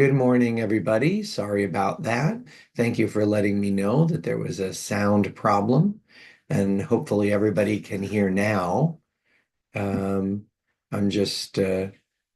Good morning, everybody. Sorry about that. Thank you for letting me know that there was a sound problem, and hopefully everybody can hear now. Um, I'm just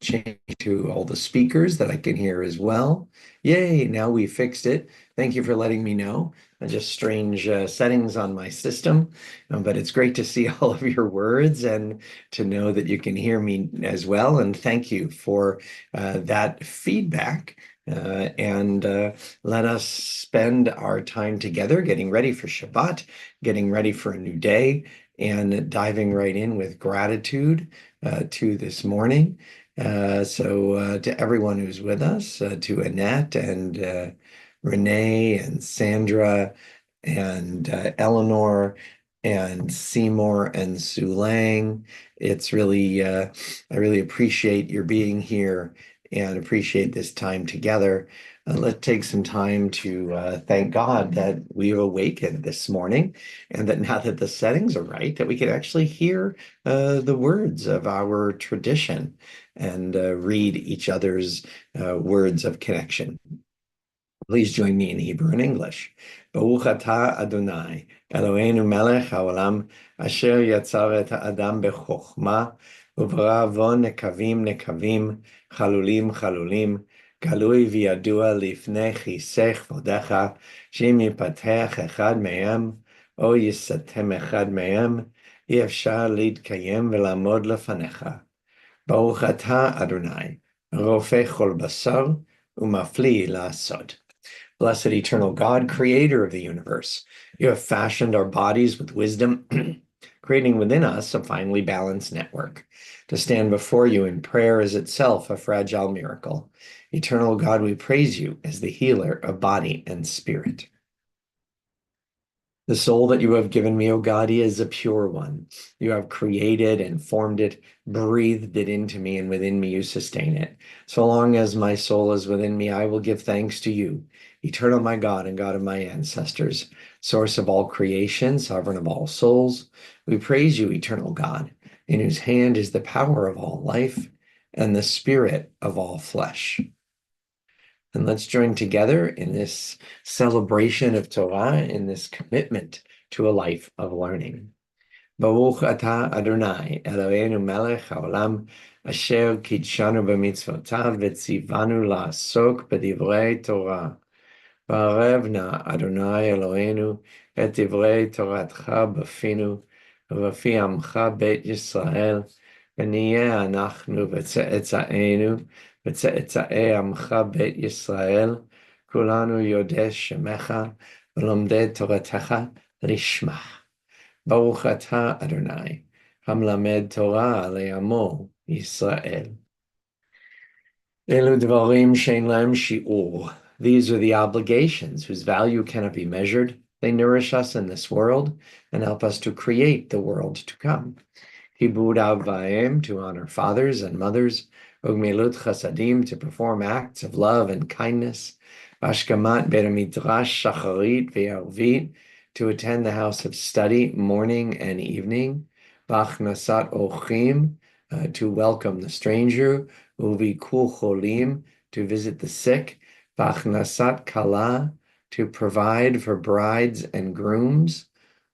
changing to all the speakers that I can hear as well. Yay, now we fixed it. Thank you for letting me know. Just strange settings on my system, but it's great to see all of your words and to know that you can hear me as well. And thank you for that feedback. And let us spend our time together getting ready for Shabbat, getting ready for a new day, and diving right in with gratitude to this morning. So to everyone who's with us, to Annette and Renee and Sandra and Eleanor and Seymour and Sue Lang, it's really, I really appreciate your being here and appreciate this time together. Let's take some time to thank God that we've awakened this morning and that now that the settings are right, that we can actually hear the words of our tradition and read each other's words of connection. Please join me in Hebrew and English. Baruch atah Adonai, Eloheinu melech haolam, asher yatzar et ha'adam bechokma, ubrא בו נקבים נקבים, חלולים חלולים, גלוי וידוע לפני כיסא כבודך, שאם יפתח אחד מהם, או יסתם אחד מהם, אי אפשר להתקיים ולעמוד לפניך. ברוך אתה אדוני, רופא כל בשר, ומפליא לעשות. Blessed eternal God, creator of the universe, you have fashioned our bodies with wisdom, creating within us a finely balanced network. To stand before you in prayer is itself a fragile miracle. Eternal God, we praise you as the healer of body and spirit. The soul that you have given me, O God, is a pure one. You have created and formed it, breathed it into me, and within me you sustain it. So long as my soul is within me, I will give thanks to you, eternal my God and God of my ancestors, source of all creation, sovereign of all souls. We praise you, eternal God, in whose hand is the power of all life and the spirit of all flesh. And let's join together in this celebration of Torah, in this commitment to a life of learning. Baruch atah Adonai, Eloheinu melech haolam, asher kidshanu b'mitzvotav v'tzivanu la'asok b'divrei Torah. V'arev na Adonai Eloheinu et divrei Toratcha b'finu, v'fi amcha beit Yisrael, v'niyeh anachnu v'tze'etzaenu, וצאצאי עמך בית ישראל, כולנו יודעי שמך, ולומדי תורתך לשמה. ברוך אתה, אדוני, המלמד תורה לעמו ישראל. אלו דברים שאין להם שיעור. These are the obligations whose value cannot be measured. They nourish us in this world and help us to create the world to come. Kibud av v'aim, to honor fathers and mothers, Ugmilut chasadim, to perform acts of love and kindness, Ashkamat bet midrash shacharit ve'arvit, to attend the house of study morning and evening, Bachnasat ochim, to welcome the stranger, Uvikul cholim, to visit the sick, Bachnasat kala, to provide for brides and grooms,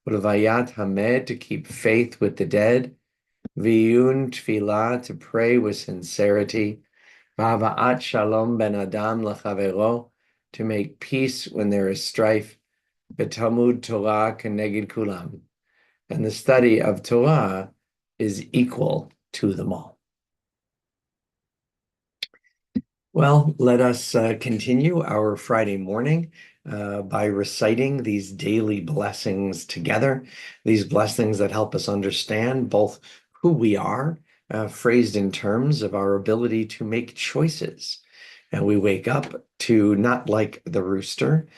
Ulvayat hamed, to keep faith with the dead, Viyun tefillah, to pray with sincerity, V'hava'at shalom ben adam lechavero, to make peace when there is strife, B'talmud Torah keneged kulam, and the study of Torah is equal to them all. Well, let us continue our Friday morning by reciting these daily blessings together, these blessings that help us understand both who we are, phrased in terms of our ability to make choices. And we wake up to, not like the rooster,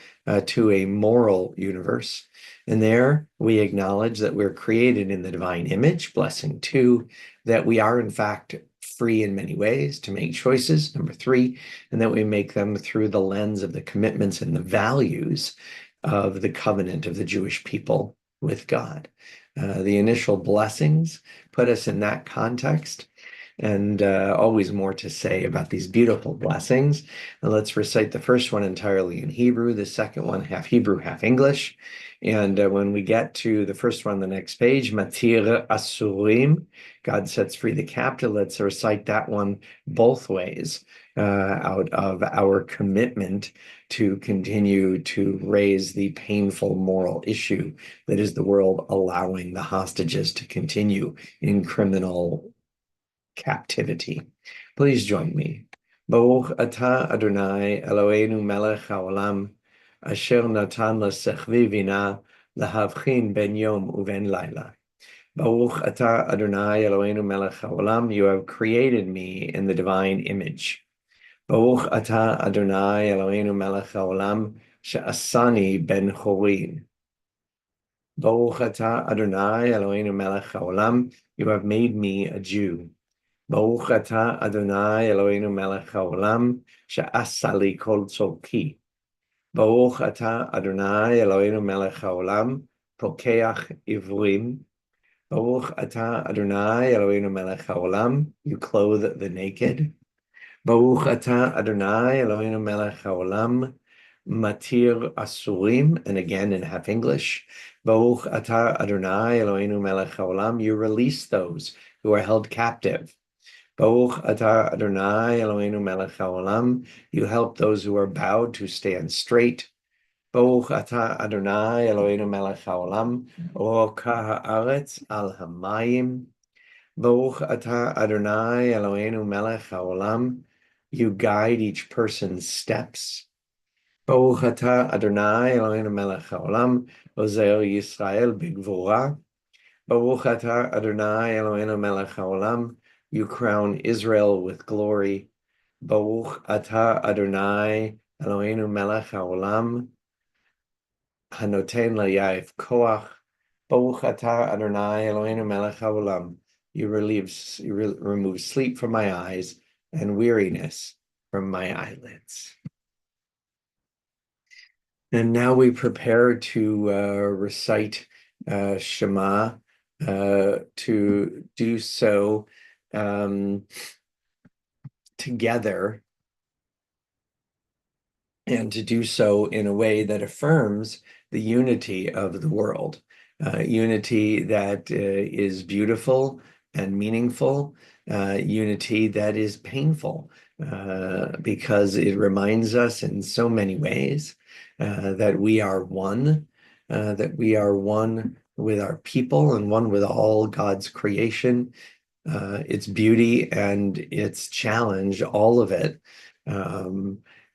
to a moral universe. And there we acknowledge that we're created in the divine image, blessing 2, that we are in fact free in many ways to make choices, number 3, and that we make them through the lens of the commitments and the values of the covenant of the Jewish people with God. The initial blessings put us in that context. and always more to say about these beautiful blessings. And let's recite the first one entirely in Hebrew, the second one half Hebrew, half English. And when we get to the first one on the next page, Matir Asurim, God sets free the captive. Let's recite that one both ways out of our commitment to continue to raise the painful moral issue that is the world allowing the hostages to continue in criminal captivity. Please join me. Baruch atah Adonai Eloheinu melech haolam, asher natan l'sechvi vina lahavchin ben yom uven laila. Baruch atah Adonai Eloheinu melech haolam, you have created me in the divine image. Baruch atah Adonai Eloheinu melech haolam, she'asani ben chorin. Baruch atah Adonai Eloheinu melech haolam, you have made me a Jew. Baruch atah Adonai Eloheinu melech haolam, she'asa li kol tzolki. Baruch atah Adonai Eloheinu melech haolam, pokeach ivrim. Baruch atah Adonai Eloheinu melech haolam, you clothe the naked. Baruch atah Adonai Eloheinu melech haolam, matir asurim, and again in half English. Baruch atah Adonai Eloheinu melech haolam, you release those who are held captive. Baruch atah Adonai Eloheinu melech haolam, you help those who are bowed to stand straight. Baruch atah Adonai Eloheinu melech haolam, oroka haaretz al hamayim. Baruch atah Adonai Eloheinu melech haolam, you guide each person's steps. Baruch atah Adonai Eloheinu melech haolam, ozer Yisrael b'gvura. Baruch atah Adonai Eloheinu melech haolam, you crown Israel with glory. Baruch atah Adonai Eloheinu melech haolam, hanoten layaif koach. Baruch atah Adonai Eloheinu melech haolam, you remove sleep from my eyes and weariness from my eyelids. And now we prepare to recite Shema, to do so together, and to do so in a way that affirms the unity of the world, unity that is beautiful and meaningful, unity that is painful, because it reminds us in so many ways that we are one, with our people and one with all God's creation, its beauty and its challenge, all of it.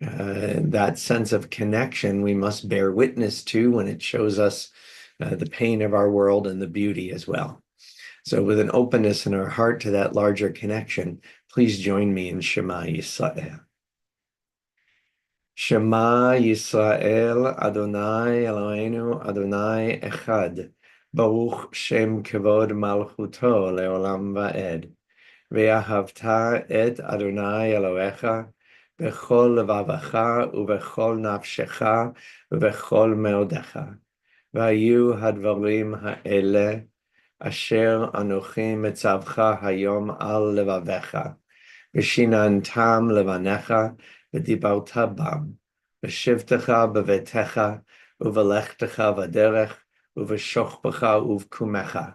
That sense of connection we must bear witness to when it shows us the pain of our world and the beauty as well. So with an openness in our heart to that larger connection, please join me in Shema Yisrael. Shema Yisrael, Adonai Eloheinu, Adonai Echad, Baruch Shem Kevod Malchuto Leolam Va'ed. Ve'ahavta et Adonai Elohecha, bechol levavecha ubechol nafshecha ubechol meodecha. V'hayu hadvarim ha'ele asher anochi metzavcha hayom al levavecha. V'shinantam levanecha v'dibarta bam. V'shivtecha b'vetecha uvelechtecha v'derech uv'shochbecha uv'kumecha.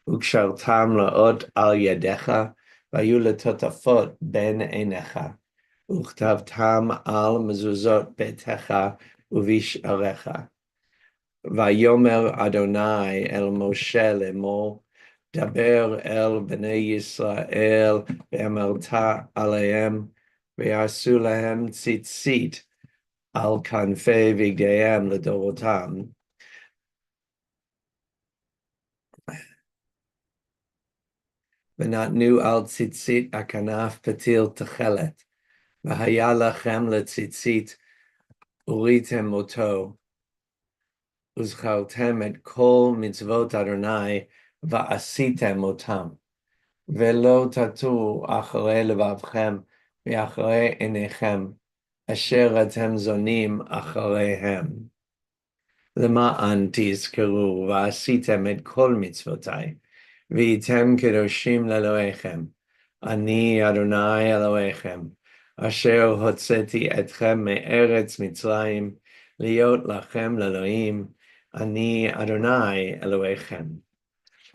Ukshartam la'ot al yadecha v'hayu letotafot ben einecha. Uchtavtam al mezuzot betecha uvish'arecha. Vayomer Adonai el Moshe lemor, daber el bnei Yisrael ve'amarta aleim, ve'asu lahem tzitzit al kanfei vigdeihem ledorotam. V'natnu al tzitzit akanaf patil techelet. V'haya lachem letzitzit uritem moto. Uzchartem et kol mitzvot Adonai va'asitem otam. Velo tatu acharei levavchem ve'acharei einechem asher atem zonim achareihem. Lema'an tizkeru va'asitem et kol mitzvotai v'item kedoshim leloechem Ani Adonai Elohechem, asher hotzeti etchem me'eretz Mitzrayim, liot lachem l'Elohim. Ani Adonai Elohechem.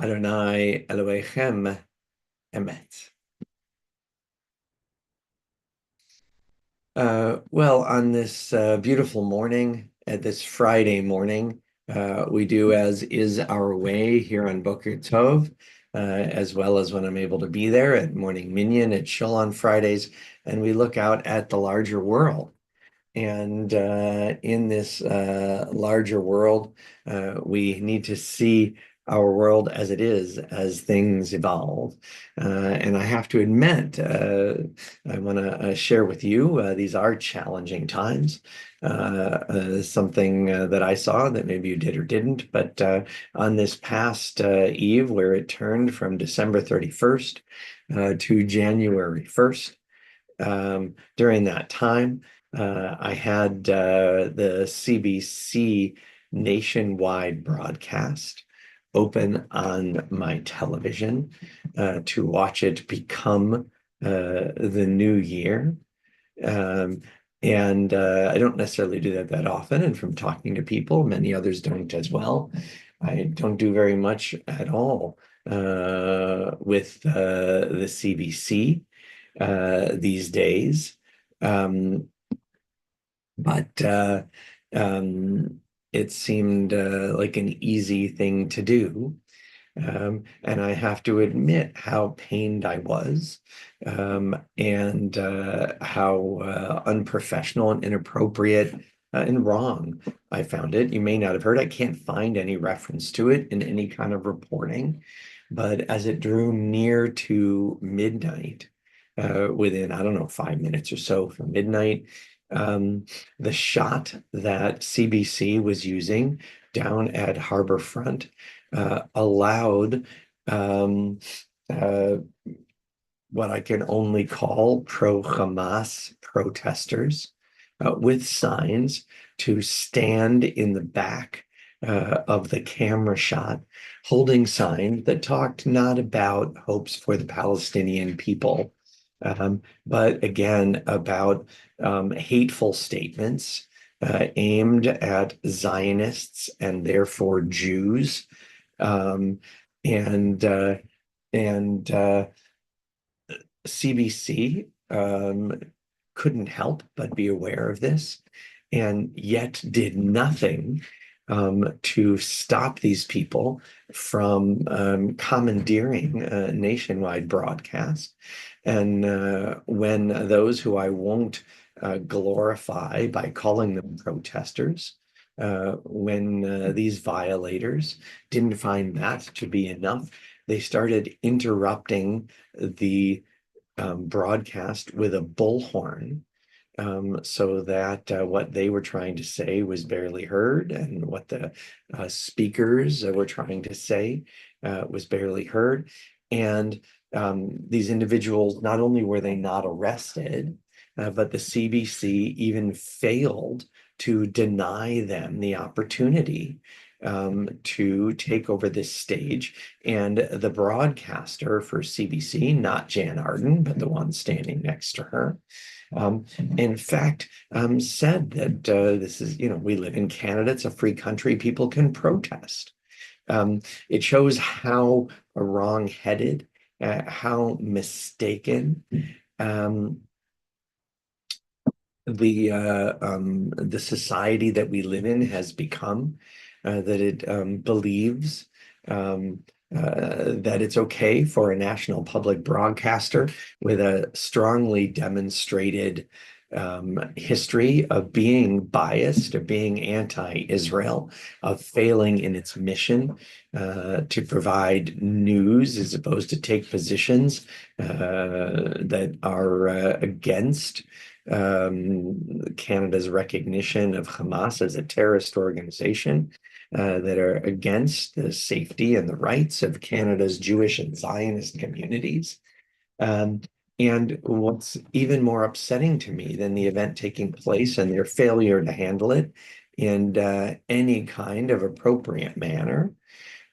Adonai Elohechem Emet. Well, on this beautiful morning, at this Friday morning, we do as is our way here on Boker Tov, as well as when I'm able to be there at Morning Minyan at Shul on Fridays, and we look out at the larger world. And in this larger world, we need to see our world as it is, as things evolve. And I have to admit, I want to share with you, these are challenging times. Something that I saw that maybe you did or didn't, but on this past eve, where it turned from December 31st to January 1st, during that time, I had the CBC nationwide broadcast open on my television to watch it become the new year. Um, and I don't necessarily do that often. And from talking to people, many others don't as well. I don't do very much at all with the CBC these days. Um, but it seemed like an easy thing to do. And I have to admit how pained I was, and how unprofessional and inappropriate and wrong I found it. You may not have heard, I can't find any reference to it in any kind of reporting, but as it drew near to midnight, within, I don't know, 5 minutes or so from midnight, the shot that CBC was using down at Harborfront allowed um, uh, what I can only call pro-Hamas protesters with signs to stand in the back of the camera shot, holding signs that talked not about hopes for the Palestinian people, but again about hateful statements aimed at Zionists and therefore Jews, um, and uh, and CBC couldn't help but be aware of this, and yet did nothing to stop these people from commandeering a nationwide broadcast. And when those who I won't glorify by calling them protesters, when these violators didn't find that to be enough, they started interrupting the broadcast with a bullhorn, so that what they were trying to say was barely heard, and what the speakers were trying to say was barely heard. And these individuals, not only were they not arrested, but the CBC even failed to deny them the opportunity to take over this stage. And the broadcaster for CBC, not Jan Arden, but the one standing next to her, in fact, said that this is, we live in Canada, it's a free country, people can protest. It shows how wrong-headed, how mistaken um, the society that we live in has become, that it believes that it's okay for a national public broadcaster with a strongly demonstrated history of being biased, of being anti-Israel, of failing in its mission to provide news as opposed to take positions that are against Canada's recognition of Hamas as a terrorist organization, that are against the safety and the rights of Canada's Jewish and Zionist communities. Um, and what's even more upsetting to me than the event taking place and their failure to handle it in any kind of appropriate manner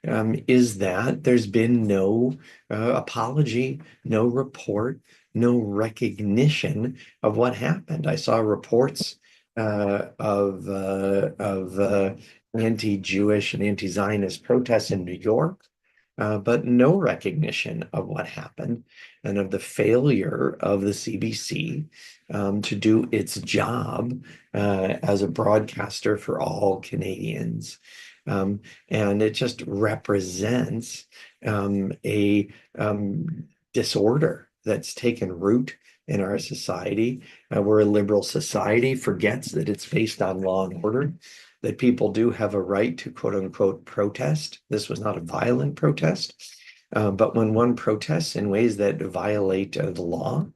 is that there's been no apology, no report, no recognition of what happened. I saw reports of anti-Jewish and anti-Zionist protests in New York, but no recognition of what happened and of the failure of the CBC to do its job as a broadcaster for all Canadians. And it just represents a disorder that's taken root in our society. We're a liberal society, forgets that it's based on law and order, that people do have a right to quote unquote protest. This was not a violent protest, but when one protests in ways that violate the law,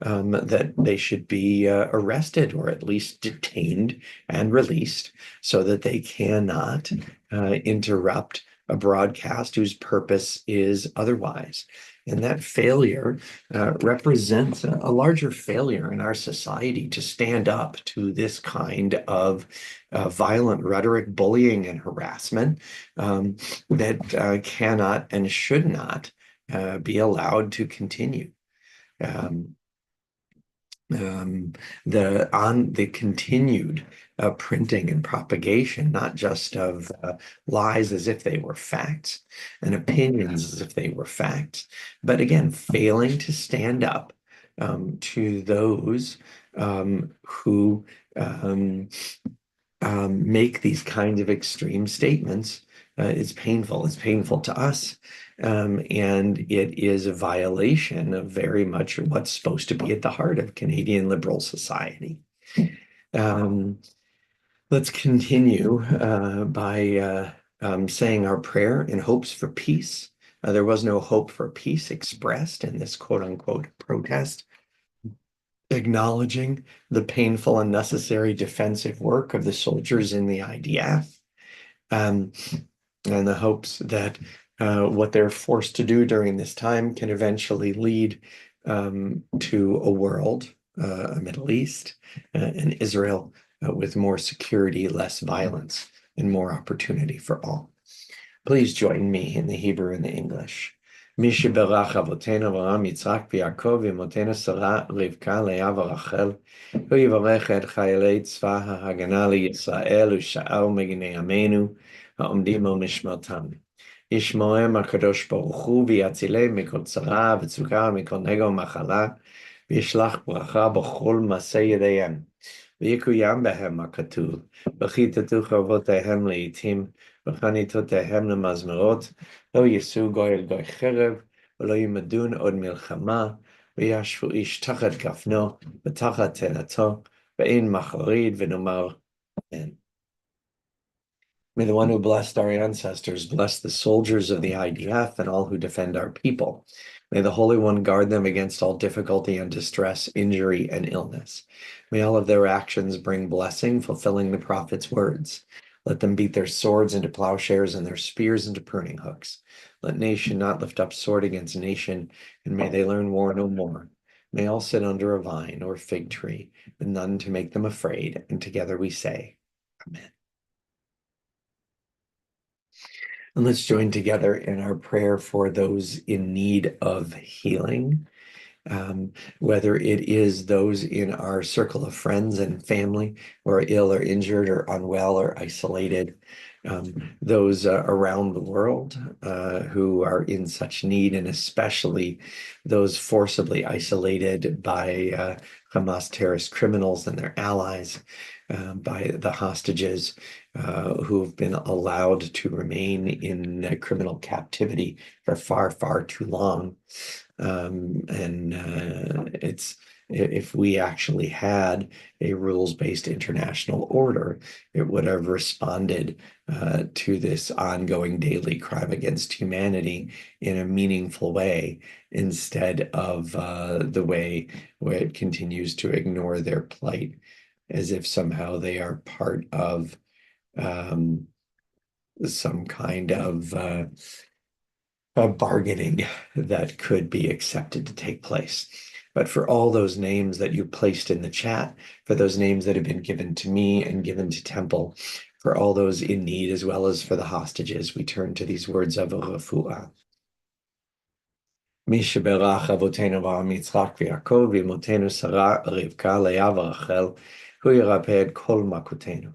that they should be arrested or at least detained and released so that they cannot interrupt a broadcast whose purpose is otherwise. And that failure represents a larger failure in our society to stand up to this kind of violent rhetoric, bullying, and harassment that cannot and should not be allowed to continue. Um, the continued printing and propagation, not just of lies as if they were facts and opinions as if they were facts, but again, failing to stand up to those who make these kinds of extreme statements. It's painful. It's painful to us. And it is a violation of very much what's supposed to be at the heart of Canadian liberal society. Let's continue by saying our prayer in hopes for peace. There was no hope for peace expressed in this quote unquote protest, acknowledging the painful and necessary defensive work of the soldiers in the IDF, and the hopes that what they're forced to do during this time can eventually lead to a world, a Middle East, and Israel with more security, less violence, and more opportunity for all. Please join me in the Hebrew and the English. מי שברך אבותינו אברהם, יצחק ויעקב, ואמותינו שרה, רבקה, לאה ורחל, הוא יברך את חיילי צבא ההגנה לישראל ושאר מגיני עמנו העומדים על משמרתם. ישמעם הקדוש ברוך הוא ויצילם מכל צרה וצוקה ומכל נגע ומחלה, וישלח ברכה בכל מעשה ידיהם. ויקוים בהם הכתוב, וכיתתו חרבותיהם לעתים, וחניתותיהם למזמרות, לא יישאו גוי אל גוי חרב, ולא ימדון עוד מלחמה, וישבו איש תחת גפנו, ותחת תאנתו, ואין מחריד, ונאמר אמן. May the one who blessed our ancestors bless the soldiers of the IDF and all who defend our people. May the Holy One guard them against all difficulty and distress, injury, and illness. May all of their actions bring blessing, fulfilling the prophet's words. Let them beat their swords into plowshares and their spears into pruning hooks. Let nation not lift up sword against nation, and may they learn war no more. May all sit under a vine or fig tree, with none to make them afraid, and together we say, Amen. And let's join together in our prayer for those in need of healing, whether it is those in our circle of friends and family who are ill or injured or unwell or isolated, those around the world who are in such need, and especially those forcibly isolated by Hamas terrorist criminals and their allies, by the hostages who have been allowed to remain in criminal captivity for far, far too long. It's if we actually had a rules-based international order, it would have responded to this ongoing daily crime against humanity in a meaningful way, instead of the way where it continues to ignore their plight as if somehow they are part of some kind of bargaining that could be accepted to take place. But for all those names that you placed in the chat, for those names that have been given to me and given to Temple, For all those in need, as well as for the hostages, we turn to these words of refuah. מי שברך אבותינו אברהם יצחק ויעקב ואמותינו שרה רבקה לאה ורחל, הוא ירפא את כל מכותינו.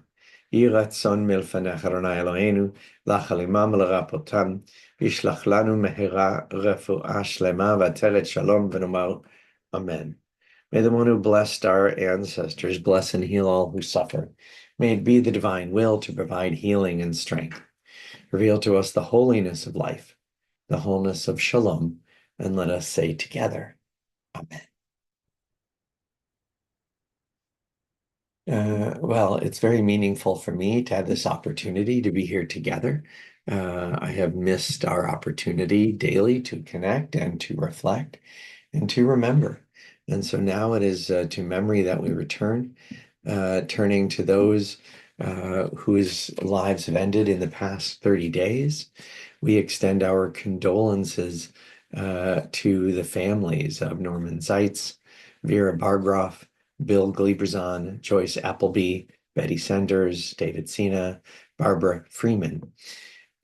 יהי רצון מלפניך אדוני אלוהינו לחלמם ולרפאותם, וישלח לנו מהרה רפואה שלמה ועטרת שלום, ונאמר Amen. May the one who blessed our ancestors bless and heal all who suffer. May it be the divine will to provide healing and strength. Reveal to us the holiness of life, the wholeness of shalom, and let us say together, Amen. Well, it's very meaningful for me to have this opportunity to be here together. I have missed our opportunity daily to connect and to reflect and to remember. And so now it is to memory that we return, turning to those whose lives have ended in the past 30 days. We extend our condolences to the families of Norman Zeitz, Vera Bargroff, Bill Glieberzon, Joyce Appleby, Betty Senders, David Sina, Barbara Freeman.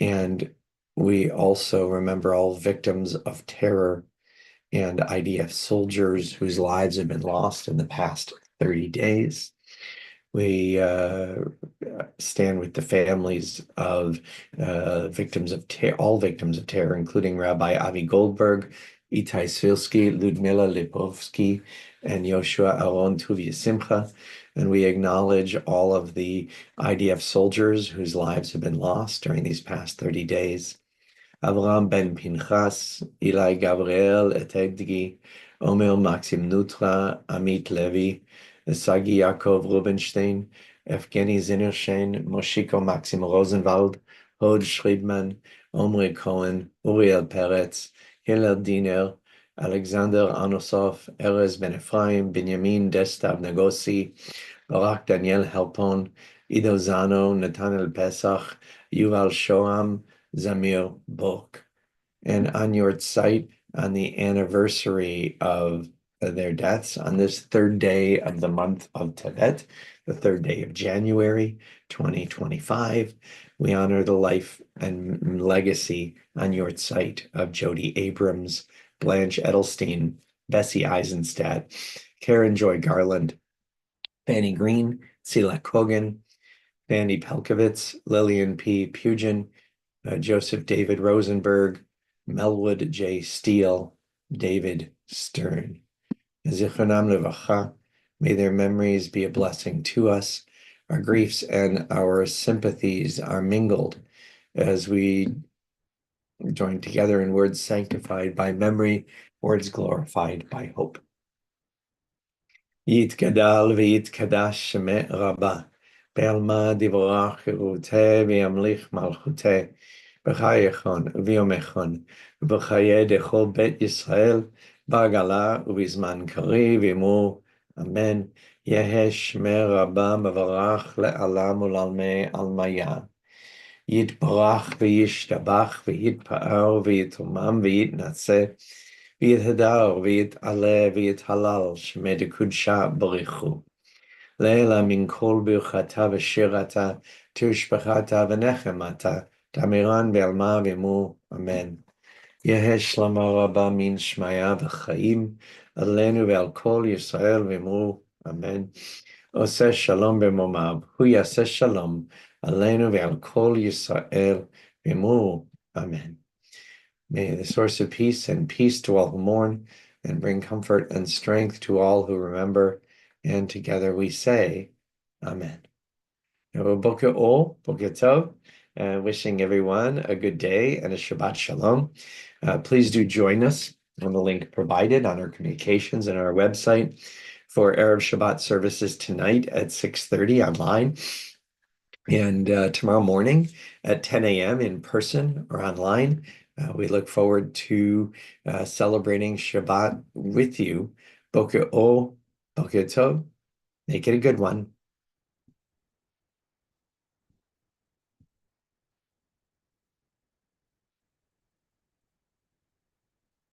And we also remember all victims of terror and IDF soldiers whose lives have been lost in the past 30 days. We stand with the families of victims of all victims of terror, including Rabbi Avi Goldberg, Itai Svilsky, Ludmila Lipovsky, and Yoshua Aron Tuvia Simcha. And we acknowledge all of the IDF soldiers whose lives have been lost during these past 30 days. Avram Ben Pinchas, Eli Gabriel Etedgi, Omer Maxim Nutra, Amit Levi, Sagi Yaakov Rubenstein, Evgeny Zinnershein, Moshiko Maxim Rosenwald, Hod Schriebman, Omri Cohen, Uriel Peretz, Hillel Diner, Alexander Anosov, Erez Ben Ephraim, Benjamin Destav Nagosi, Barak Daniel Helpon, Ido Zano, Nathaniel Pesach, Yuval Shoam, Zamir Bok. And on yahrzeit, on the anniversary of their deaths, on this third day of the month of Tevet, the third day of January 2025, we honor the life and legacy on yahrzeit of Jody Abrams, Blanche Edelstein, Bessie Eisenstadt, Karen Joy Garland, Fanny Green, Sela Kogan, Vandy Pelkovitz, Lillian P. Pugin, Joseph David Rosenberg, Melwood J. Steele, David Stern. Zichronam levacha, may their memories be a blessing to us. Our griefs and our sympathies are mingled as we join together in words sanctified by memory, words glorified by hope. Yitgadal v'yitkadash shemeh rabba, be'alma divorach cheruteh v'yamlich malchuteh, b'chayechon v'yomechon, v'chaye dechol bet Yisrael, b'agala ובזמן קריב עמו, אמן. יהא שמי רבה מברך לעולם ולעלמי עלמיה. יתברך וישתבח ויתפאר ויתרומם ויתנשא, ויתהדר ויתעלה ויתהלל, שמי דקודשה בריחו. לעילא מן כל ברכתה ושירתה, תשבחתה ונחמתה, תמירן בעלמה ועמו, אמן. יהא שלמה רבה מן שמיה וחיים, עלינו ועל כל ישראל ואמרו אמן. עושה שלום במומיו, הוא יעשה שלום עלינו ועל כל ישראל ואמרו amen. May the source of peace and peace to all who mourn, and bring comfort and strength to all who remember, and together we say amen. Boker Tov, wishing everyone a good day and a Shabbat Shalom. Please do join us on the link provided on our communications and our website for Erev Shabbat services tonight at 6:30 online, and tomorrow morning at 10 a.m. in person or online. We look forward to celebrating Shabbat with you. Boker Tov. Make it a good one.